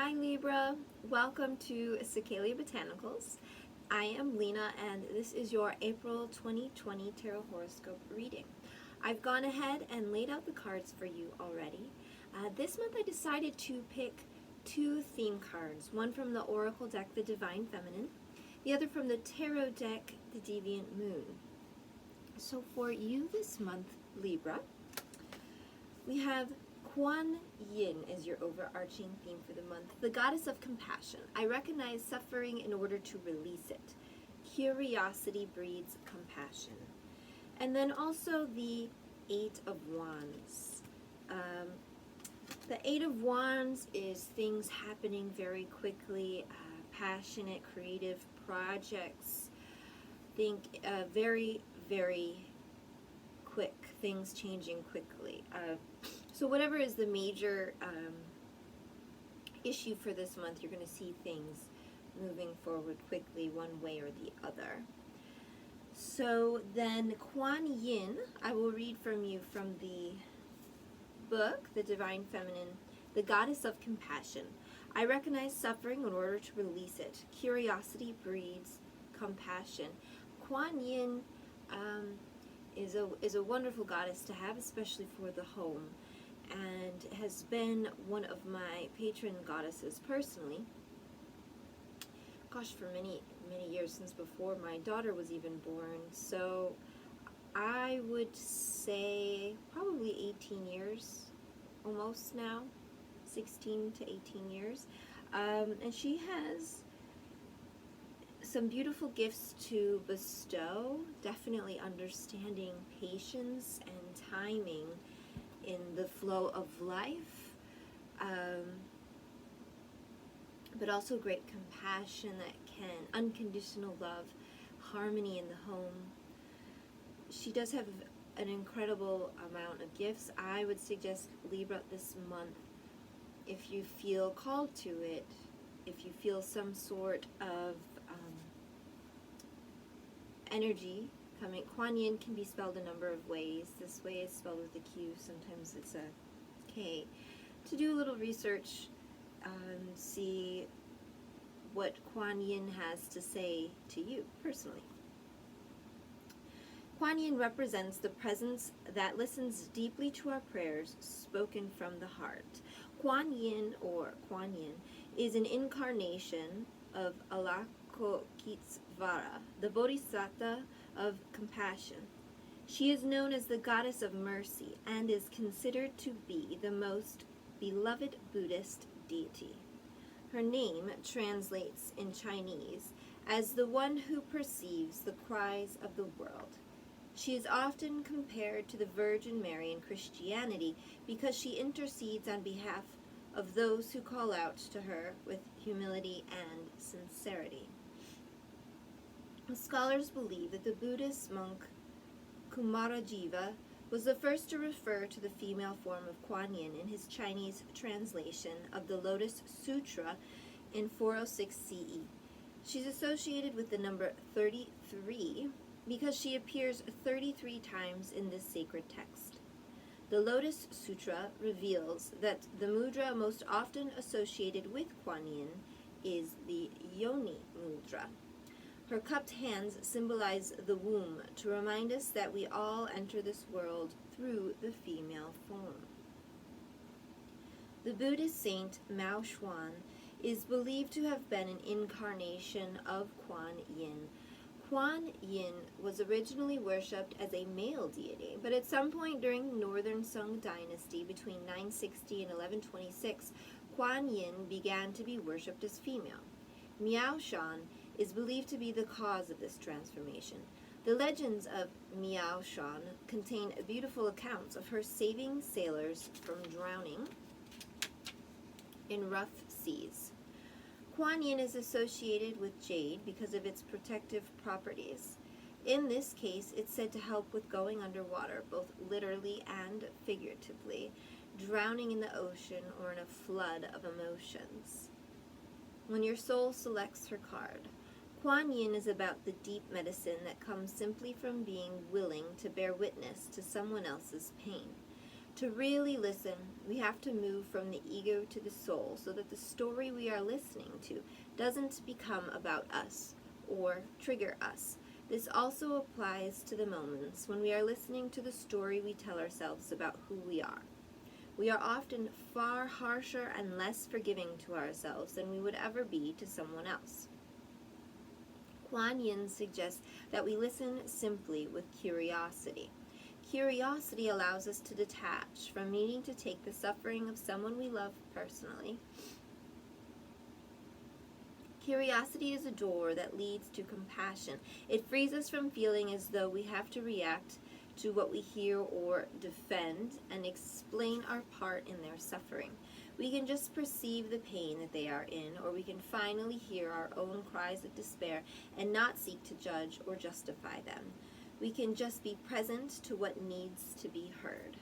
Hi Libra, welcome to Cicalia Botanicals. I am Lena and this is your April 2020 Tarot Horoscope reading. I've gone ahead and laid out the cards for you already. This month I decided to pick two theme cards, one from the Oracle deck, the Divine Feminine, the other from the Tarot deck, the Deviant Moon. So for you this month, Libra, we have Kuan Yin is your overarching theme for the month, the goddess of compassion. I recognize suffering in order to release it. Curiosity breeds compassion. And then also the Eight of Wands. The Eight of Wands is things happening very quickly, passionate, creative projects. Think very, very quick, things changing quickly. So whatever is the major issue for this month, you're going to see things moving forward quickly one way or the other. So then Kuan Yin, I will read from you from the book, The Divine Feminine, the Goddess of Compassion. I recognize suffering in order to release it. Curiosity breeds compassion. Kuan Yin is a wonderful goddess to have, especially for the home, and has been one of my patron goddesses personally. Gosh, for many years, since before my daughter was even born. So I would say probably 18 years, almost now, 16 to 18 years. And she has some beautiful gifts to bestow, definitely understanding patience and timing in the flow of life, but also great compassion that can, unconditional love, harmony in the home. She does have an incredible amount of gifts. I would suggest Libra this month, if you feel called to it, if you feel some sort of energy coming. Kuan Yin can be spelled a number of ways. This way is spelled with a Q, sometimes it's a K. To do a little research, see what Kuan Yin has to say to you personally. Kuan Yin represents the presence that listens deeply to our prayers spoken from the heart. Kuan Yin, or Kuan Yin, is an incarnation of Alakokitsvara, the Bodhisattva of compassion. She is known as the goddess of mercy and is considered to be the most beloved Buddhist deity. Her name translates in Chinese as the one who perceives the cries of the world. She is often compared to the Virgin Mary in Christianity because she intercedes on behalf of those who call out to her with humility and sincerity. Scholars believe that the Buddhist monk Kumarajiva was the first to refer to the female form of Kuan Yin in his Chinese translation of the Lotus Sutra in 406 CE. She's associated with the number 33 because she appears 33 times in this sacred text. The Lotus Sutra reveals that the mudra most often associated with Kuan Yin is the Yoni mudra. Her cupped hands symbolize the womb to remind us that we all enter this world through the female form. The Buddhist saint Mao Xuan is believed to have been an incarnation of Kuan Yin. Kuan Yin was originally worshipped as a male deity, but at some point during the Northern Sung dynasty between 960 and 1126, Kuan Yin began to be worshipped as female. Miao Shan is believed to be the cause of this transformation. The legends of Miao Shan contain beautiful accounts of her saving sailors from drowning in rough seas. Kuan Yin is associated with jade because of its protective properties. In this case, it's said to help with going underwater, both literally and figuratively, drowning in the ocean or in a flood of emotions. When your soul selects her card, Kuan Yin is about the deep medicine that comes simply from being willing to bear witness to someone else's pain. To really listen, we have to move from the ego to the soul so that the story we are listening to doesn't become about us or trigger us. This also applies to the moments when we are listening to the story we tell ourselves about who we are. We are often far harsher and less forgiving to ourselves than we would ever be to someone else. Kuan Yin suggests that we listen simply with curiosity. Curiosity allows us to detach from needing to take the suffering of someone we love personally. Curiosity is a door that leads to compassion. It frees us from feeling as though we have to react to what we hear or defend and explain our part in their suffering. We can just perceive the pain that they are in, or we can finally hear our own cries of despair and not seek to judge or justify them. We can just be present to what needs to be heard.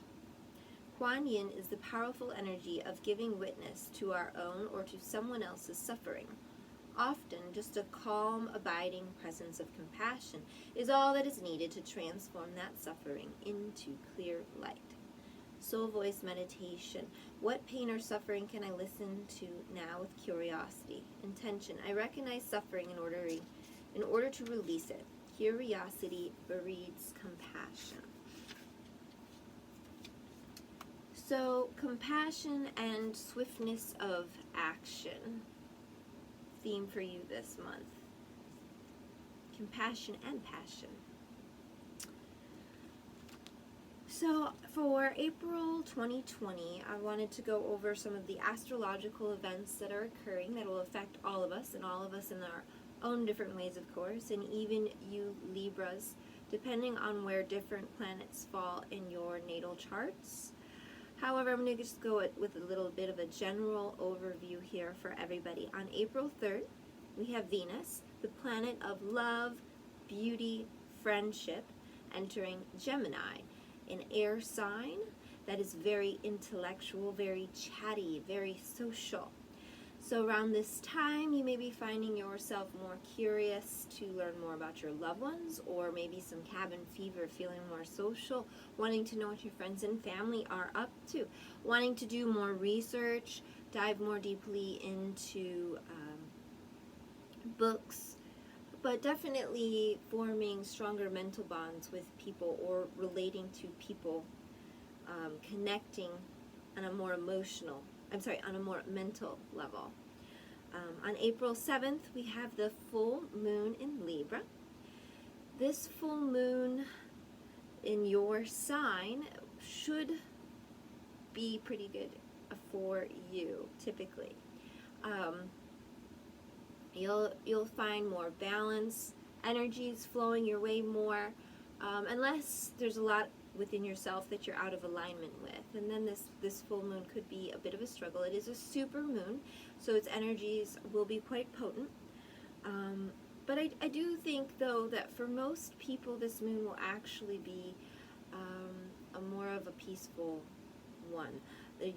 Kuan Yin is the powerful energy of giving witness to our own or to someone else's suffering. Often, just a calm, abiding presence of compassion is all that is needed to transform that suffering into clear light. Soul voice meditation. What pain or suffering can I listen to now with curiosity? Intention. I recognize suffering in order to release it. Curiosity breeds compassion. So, compassion and swiftness of action. Theme for you this month. Compassion and passion. So for April 2020, I wanted to go over some of the astrological events that are occurring that will affect all of us, and all of us in our own different ways, of course, and even you Libras, depending on where different planets fall in your natal charts. However, I'm going to just go with a little bit of a general overview here for everybody. On April 3rd, we have Venus, the planet of love, beauty, friendship, entering Gemini, an air sign that is very intellectual, very chatty, very social. So around this time, you may be finding yourself more curious to learn more about your loved ones, or maybe some cabin fever, feeling more social, wanting to know what your friends and family are up to, wanting to do more research, dive more deeply into books, but definitely forming stronger mental bonds with people or relating to people, connecting on a more on a more mental level. On April 7th, we have the full moon in Libra. This full moon in your sign should be pretty good for you, typically. You'll find more balance, energies flowing your way more, unless there's a lot within yourself that you're out of alignment with. And then this full moon could be a bit of a struggle. It is a super moon, so its energies will be quite potent. But I do think, though, that for most people this moon will actually be a more of a peaceful one.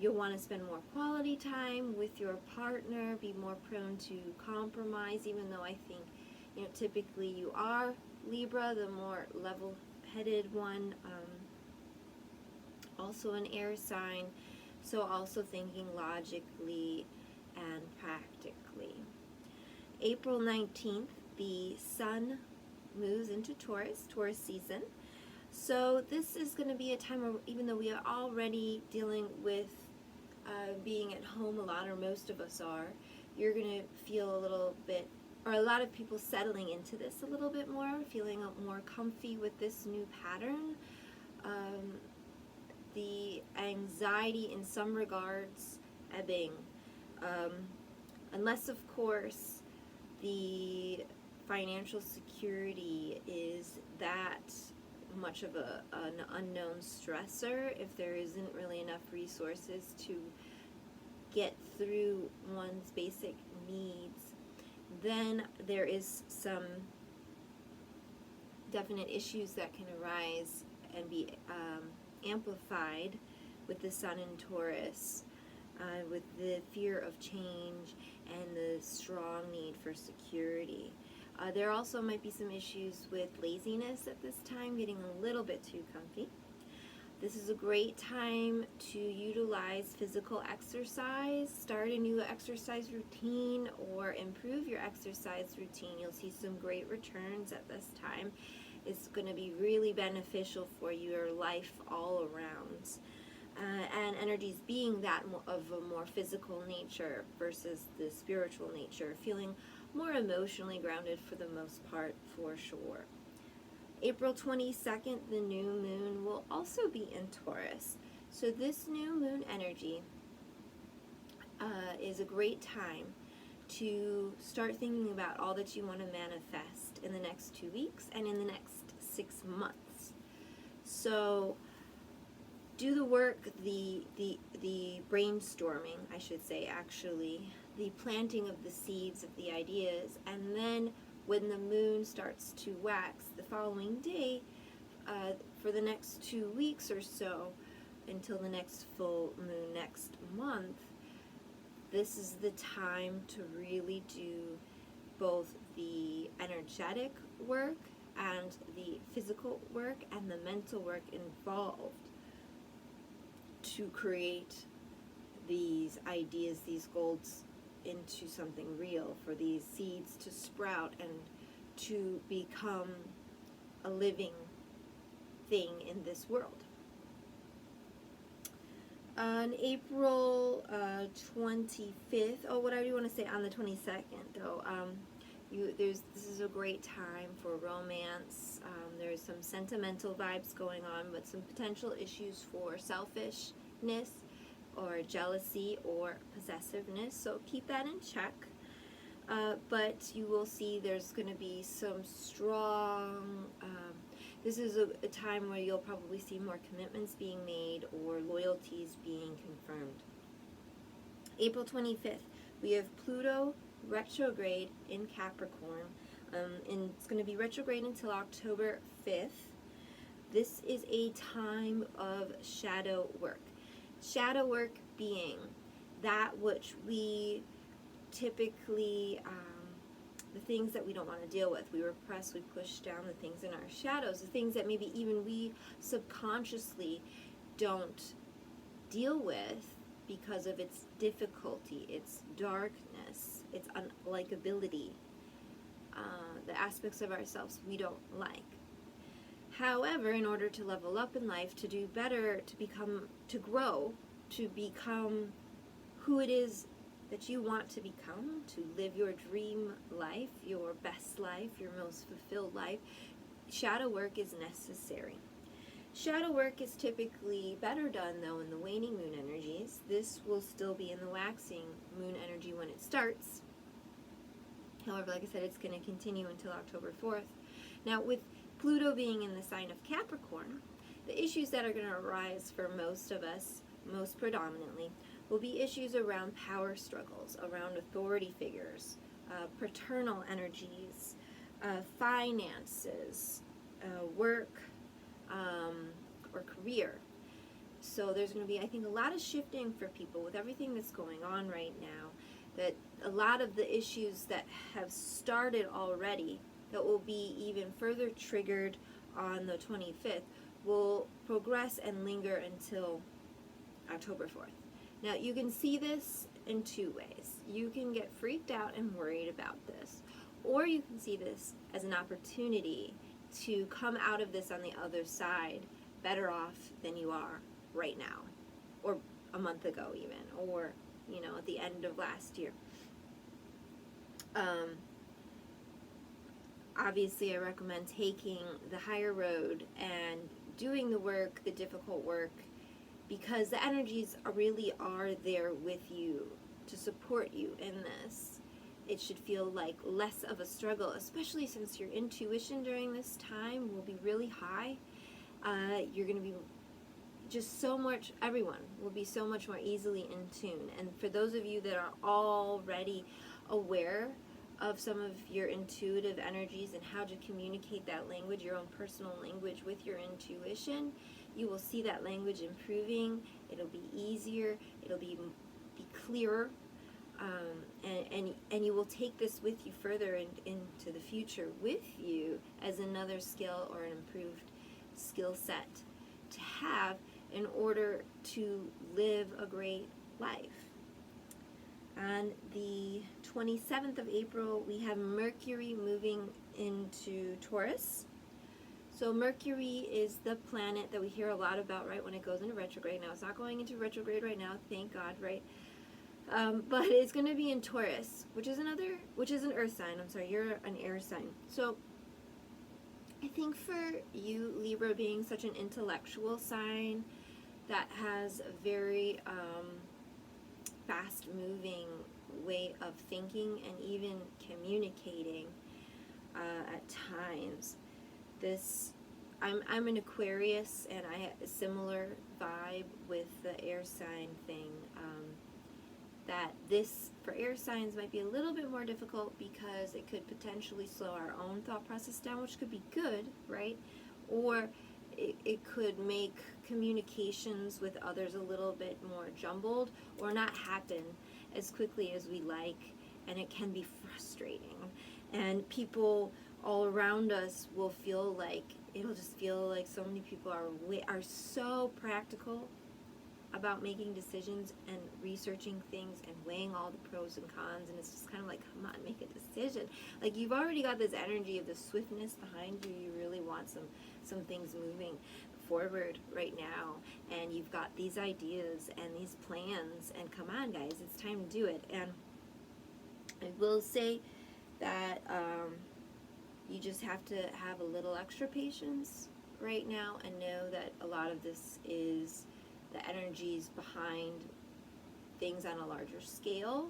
You'll want to spend more quality time with your partner, be more prone to compromise, even though I think, typically you are Libra, the more level-headed one, also an air sign, so also thinking logically and practically. April 19th, the sun moves into Taurus season. So this is going to be a time where, even though we are already dealing with being at home a lot, or most of us are, you're going to feel a little bit, or a lot of people settling into this a little bit more, feeling more comfy with this new pattern. The anxiety in some regards ebbing, unless of course the financial security is that much of an unknown stressor. If there isn't really enough resources to get through one's basic needs, then there is some definite issues that can arise and be amplified with the sun in Taurus, with the fear of change and the strong need for security. There also might be some issues with laziness at this time, getting a little bit too comfy. This is a great time to utilize physical exercise, start a new exercise routine, or improve your exercise routine. You'll see some great returns at this time. It's going to be really beneficial for your life all around. And energies being that of a more physical nature versus the spiritual nature, feeling more emotionally grounded for the most part, for sure. April 22nd, the new moon will also be in Taurus. So this new moon energy is a great time to start thinking about all that you want to manifest in the next 2 weeks and in the next 6 months. So do the work, the brainstorming, I should say, actually, the planting of the seeds of the ideas, and then when the moon starts to wax the following day, for the next 2 weeks or so, until the next full moon next month, this is the time to really do both the energetic work and the physical work and the mental work involved to create these ideas, these goals, into something real, for these seeds to sprout and to become a living thing in this world. On April 25th, what I do want to say on the 22nd, though, this is a great time for romance. There's some sentimental vibes going on, but some potential issues for selfishness or jealousy or possessiveness, so keep that in check. But you will see there's going to be some strong, this is a time where you'll probably see more commitments being made or loyalties being confirmed. April 25th, we have Pluto retrograde in Capricorn, and it's going to be retrograde until October 5th. This is a time of shadow work. Shadow work being that which we typically, the things that we don't want to deal with. We repress, we push down the things in our shadows, the things that maybe even we subconsciously don't deal with because of its difficulty, its darkness, its unlikability, the aspects of ourselves we don't like. However, in order to level up in life, to do better, to grow, to become who it is that you want to become, to live your dream life, your best life, your most fulfilled life, shadow work is necessary. Shadow work is typically better done, though, in the waning moon energies. This will still be in the waxing moon energy when it starts. However, like I said, it's going to continue until October 4th. Now, with Pluto being in the sign of Capricorn, the issues that are going to arise for most of us, most predominantly, will be issues around power struggles, around authority figures, paternal energies, finances, work, or career. So there's going to be, I think, a lot of shifting for people with everything that's going on right now, that a lot of the issues that have started already, that will be even further triggered on the 25th, will progress and linger until October 4th. Now, you can see this in two ways. You can get freaked out and worried about this, or you can see this as an opportunity to come out of this on the other side better off than you are right now, or a month ago even, or at the end of last year. Obviously, I recommend taking the higher road and doing the work, the difficult work, because the energies really are there with you to support you in this. It should feel like less of a struggle, especially since your intuition during this time will be really high. You're going to be just so much, everyone will be so much more easily in tune. And for those of you that are already aware of some of your intuitive energies and how to communicate that language, your own personal language with your intuition, you will see that language improving. It'll be easier, it'll be clearer, and you will take this with you further into the future with you as another skill or an improved skill set to have in order to live a great life. On the 27th of April, we have Mercury moving into Taurus. So Mercury is the planet that we hear a lot about, right, when it goes into retrograde. Now, it's not going into retrograde right now, thank God, right? But it's going to be in Taurus, which is an earth sign. I'm sorry, you're an air sign. So I think for you, Libra, being such an intellectual sign that has a very fast-moving way of thinking and even communicating at times, I'm an Aquarius, and I have a similar vibe with the air sign thing. That this, for air signs, might be a little bit more difficult because it could potentially slow our own thought process down, which could be good, right? Or it could make communications with others a little bit more jumbled or not happen as quickly as we like, and it can be frustrating. And people all around us will feel like, it'll just feel like so many people are so practical about making decisions and researching things and weighing all the pros and cons, and it's just kind of like, come on, make a decision. Like, you've already got this energy of the swiftness behind you. You really want some things moving forward right now, and you've got these ideas and these plans, and come on, guys, it's time to do it. And I will say that you just have to have a little extra patience right now and know that a lot of this is the energies behind things on a larger scale,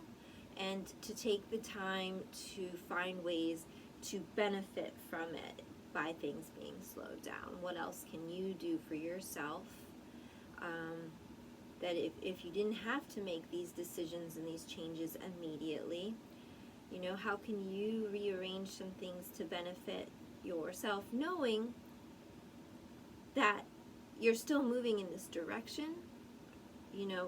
and to take the time to find ways to benefit from it by things being slowed down. What else can you do for yourself that if you didn't have to make these decisions and these changes immediately, you know, how can you rearrange some things to benefit yourself, knowing that you're still moving in this direction, you know,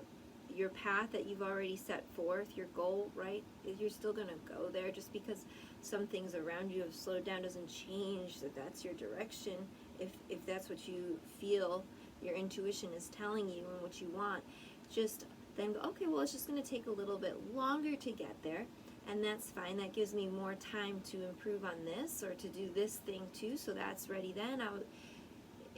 your path that you've already set forth, your goal, right? You're still going to go there. Just because some things around you have slowed down doesn't change that that's your direction. If that's what you feel your intuition is telling you and what you want, just then go, okay, well, it's just going to take a little bit longer to get there, and that's fine. That gives me more time to improve on this or to do this thing too, so that's ready then.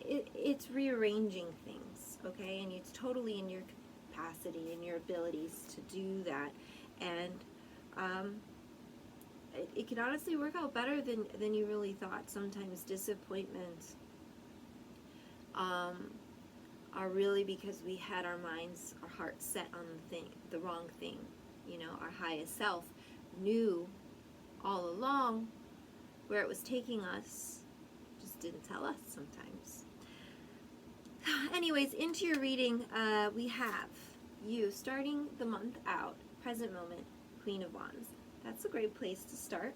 It's rearranging things, okay? And it's totally in your capacity and your abilities to do that. And it can honestly work out better than you really thought. Sometimes disappointments are really because we had our minds, our hearts set on the wrong thing. You know, our highest self knew all along where it was taking us, just didn't tell us sometimes. Anyways, into your reading, we have you starting the month out, present moment, Queen of Wands. That's a great place to start.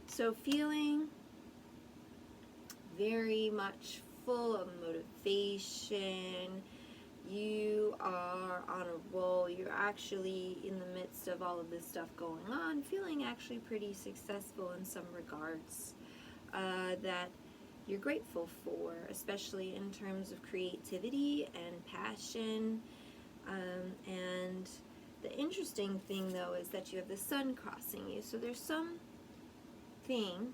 So feeling very much full of motivation. You are on a roll. You're actually in the midst of all of this stuff going on, feeling actually pretty successful in some regards that you're grateful for, especially in terms of creativity and passion. And the interesting thing, though, is that you have the sun crossing you. So there's some thing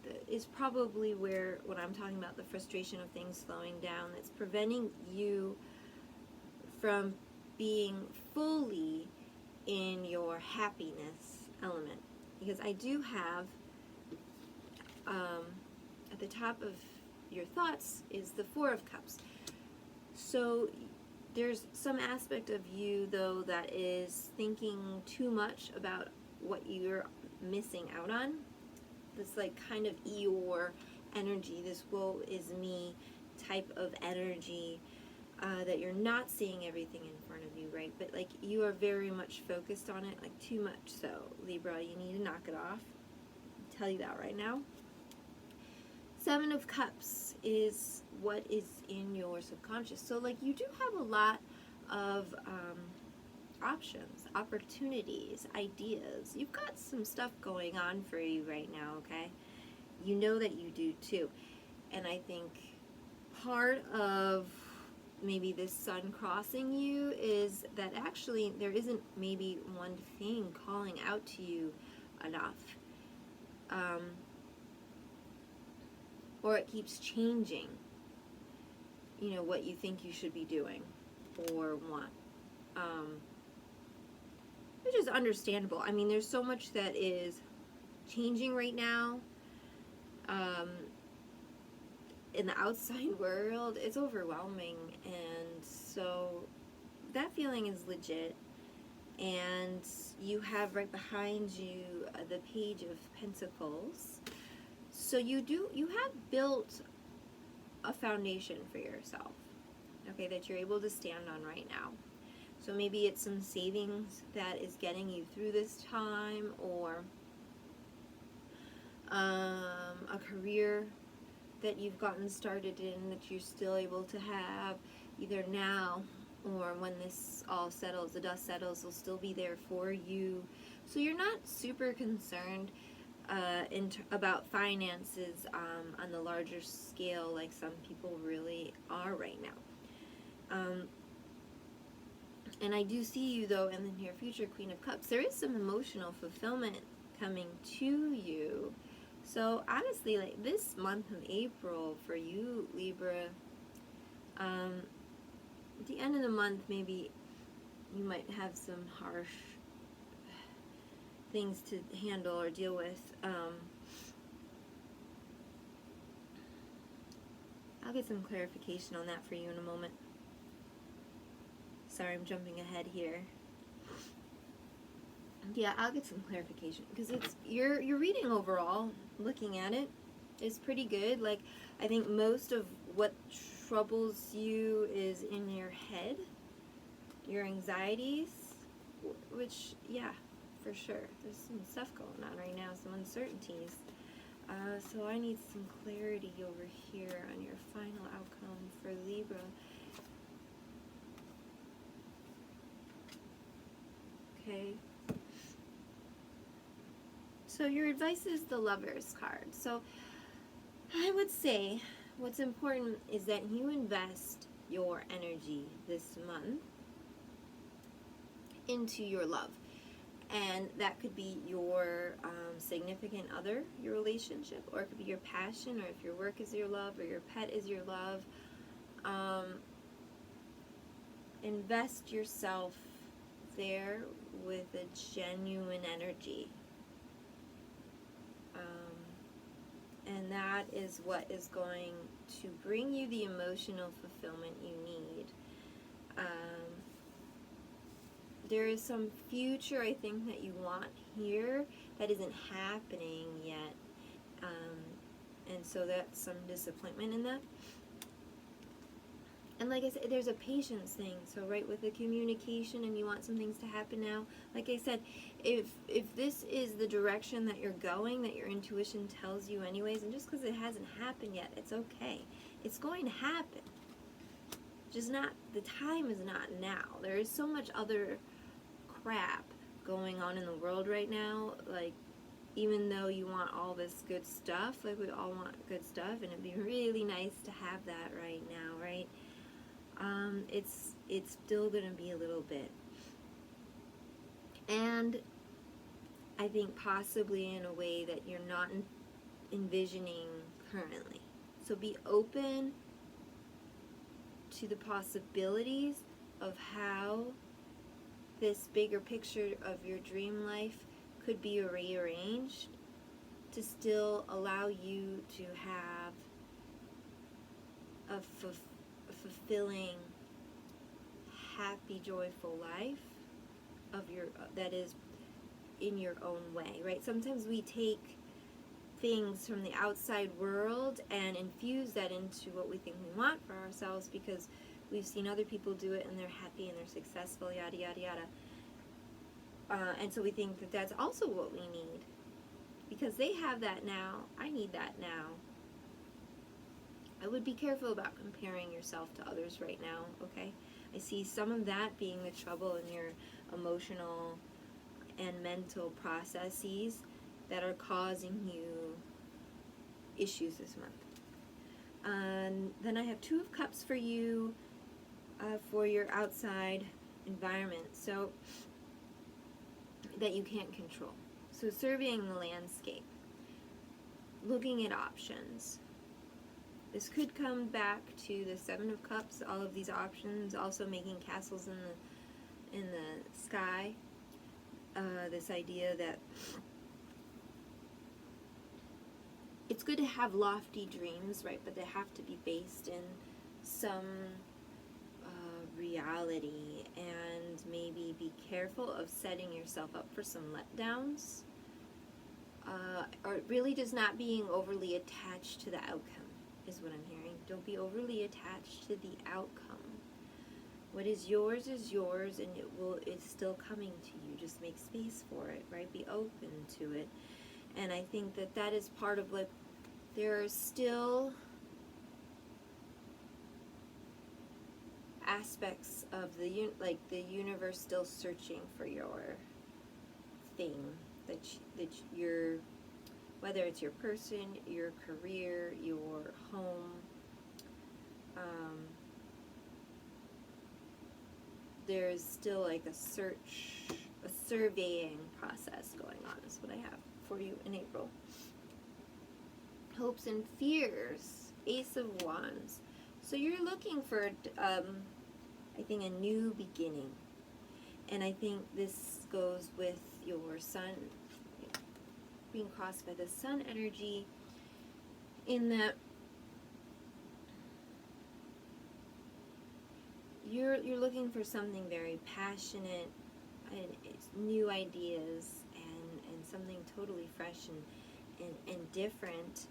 that is probably where, when I'm talking about the frustration of things slowing down, that's preventing you from being fully in your happiness element. Because I do have, at the top of your thoughts is the Four of Cups. So there's some aspect of you, though, that is thinking too much about what you're missing out on. This like kind of Eeyore energy, this woe is me type of energy, that you're not seeing everything in front of you, right? But like you are very much focused on it, like too much so. Libra, you need to knock it off. I'll tell you that right now. Seven of Cups is what is in your subconscious. So like you do have a lot of options, opportunities, ideas. You've got some stuff going on for you right now, okay? You know that you do too. And I think part of maybe this sun crossing you is that actually there isn't maybe one thing calling out to you enough. Or it keeps changing, what you think you should be doing or want. Which is understandable. I mean, there's so much that is changing right now. In the outside world, it's overwhelming, and so that feeling is legit. And you have right behind you the Page of Pentacles. So you have built a foundation for yourself, okay, that you're able to stand on right now. So maybe it's some savings that is getting you through this time, or a career that you've gotten started in that you're still able to have either now or when this all settles, the dust settles, will still be there for you. So you're not super concerned about finances on the larger scale like some people really are right now. And I do see you, though, in the near future, Queen of Cups. There is some emotional fulfillment coming to you. So honestly, like this month of April for you, Libra, at the end of the month, maybe you might have some harsh things to handle or deal with. I'll get some clarification on that for you in a moment. Sorry, I'm jumping ahead here. Yeah, I'll get some clarification because it's your reading overall, looking at it, is pretty good. Like, I think most of what troubles you is in your head, your anxieties, which, yeah, for sure. There's some stuff going on right now, some uncertainties. So I need some clarity over here on your final outcome for Libra. Okay. So your advice is the Lovers card. So I would say what's important is that you invest your energy this month into your love. And that could be your significant other, your relationship, or it could be your passion, or if your work is your love, or your pet is your love. Invest yourself there with a genuine energy. And that is what is going to bring you the emotional fulfillment you need. There is some future, I think, that you want here that isn't happening yet. And so that's some disappointment in that. And like I said, there's a patience thing. So right with the communication and you want some things to happen now, like I said, if this is the direction that you're going, that your intuition tells you anyways, and just because it hasn't happened yet, it's okay. It's going to happen. Just not, the time is not now. There is so much other crap going on in the world right now. Like, even though you want all this good stuff, like we all want good stuff, and it'd be really nice to have that right now, right? It's still going to be a little bit. And I think possibly in a way that you're not envisioning currently. So be open to the possibilities of how this bigger picture of your dream life could be rearranged to still allow you to have a fulfilling, happy, joyful life of your that is in your own way, right? Sometimes we take things from the outside world and infuse that into what we think we want for ourselves because we've seen other people do it and they're happy and they're successful, yada yada yada. And so we think that that's also what we need because they have that now. I need that now. I would be careful about comparing yourself to others right now, okay? I see some of that being the trouble in your emotional and mental processes that are causing you issues this month. Then I have Two of Cups for you, for your outside environment, so that you can't control. So surveying the landscape, looking at options. This could come back to the Seven of Cups, all of these options, also making castles in the sky. This idea that it's good to have lofty dreams, right? But they have to be based in some reality, and maybe be careful of setting yourself up for some letdowns, or really just not being overly attached to the outcome is what I'm hearing. Don't be overly attached to the outcome. What is yours, and it's still coming to you. Just make space for it, right? Be open to it. And I think that is part of what there are still aspects of the universe still searching for your thing that you're, whether it's your person, your career, your home. There's still like a surveying process going on is what I have for you in April. Hopes and fears, Ace of Wands. So you're looking for, I think, a new beginning. And I think this goes with your sun being crossed by the sun energy, in that you're looking for something very passionate, and it's new ideas, and something totally fresh and different,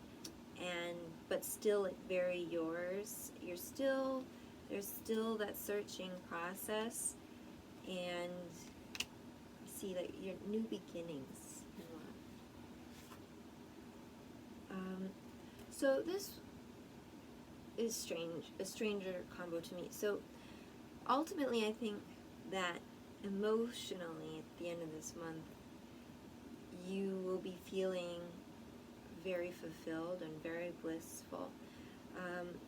but still like very yours. There's still that searching process, and I see like your new beginnings in love. So this is a stranger combo to me. So ultimately, I think that emotionally at the end of this month, you will be feeling very fulfilled and very blissful.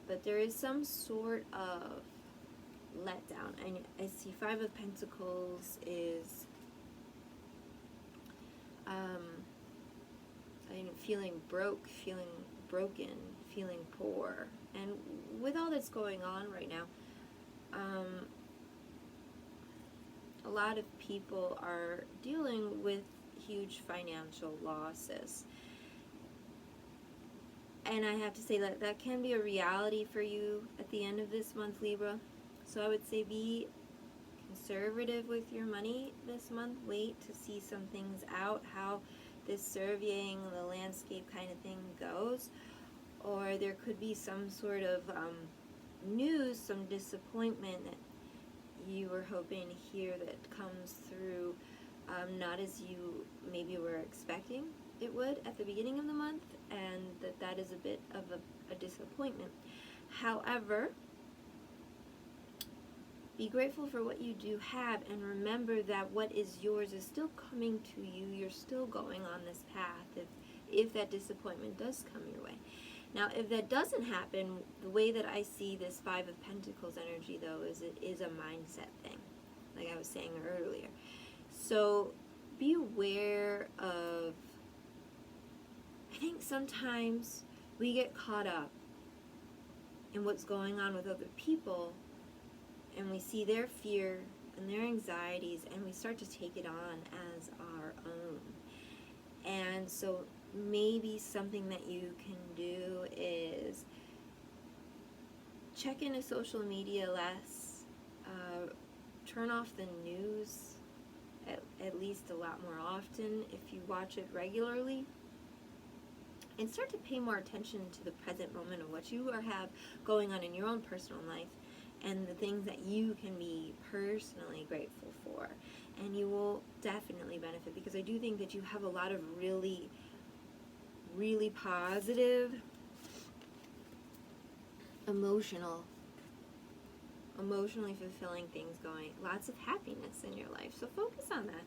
But there is some sort of letdown. I see Five of Pentacles is feeling feeling broken, feeling poor. And with all that's going on right now, a lot of people are dealing with huge financial losses. And I have to say that can be a reality for you at the end of this month, Libra. So I would say be conservative with your money this month. Wait to see some things out, how this surveying the landscape kind of thing goes. Or there could be some sort of news, some disappointment that you were hoping to hear that comes through not as you maybe were expecting it would at the beginning of the month, and that is a bit of a disappointment. However, be grateful for what you do have, and remember that what is yours is still coming to you. You're still going on this path if that disappointment does come your way. Now, if that doesn't happen, the way that I see this Five of Pentacles energy, though, is it is a mindset thing, like I was saying earlier. So be aware of, I think sometimes we get caught up in what's going on with other people, and we see their fear and their anxieties, and we start to take it on as our own. And so maybe something that you can do is check into social media less, turn off the news at least a lot more often if you watch it regularly, and start to pay more attention to the present moment of what you have going on in your own personal life and the things that you can be personally grateful for. And you will definitely benefit, because I do think that you have a lot of really, really positive, emotionally fulfilling things going, lots of happiness in your life. So focus on that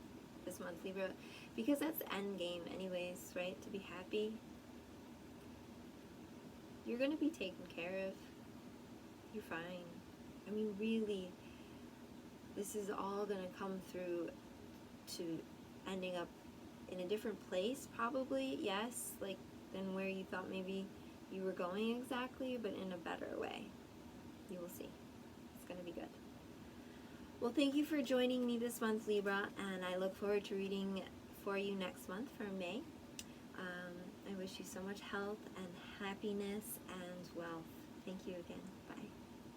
this month, Libra, because that's the end game anyways, right? To be happy. You're going to be taken care of. You're fine. I mean, really, this is all going to come through to ending up in a different place, probably, yes, like, than where you thought maybe you were going exactly, but in a better way. You will see. It's going to be good. Well, thank you for joining me this month, Libra, and I look forward to reading for you next month for May. I wish you so much health and happiness and wealth. Thank you again.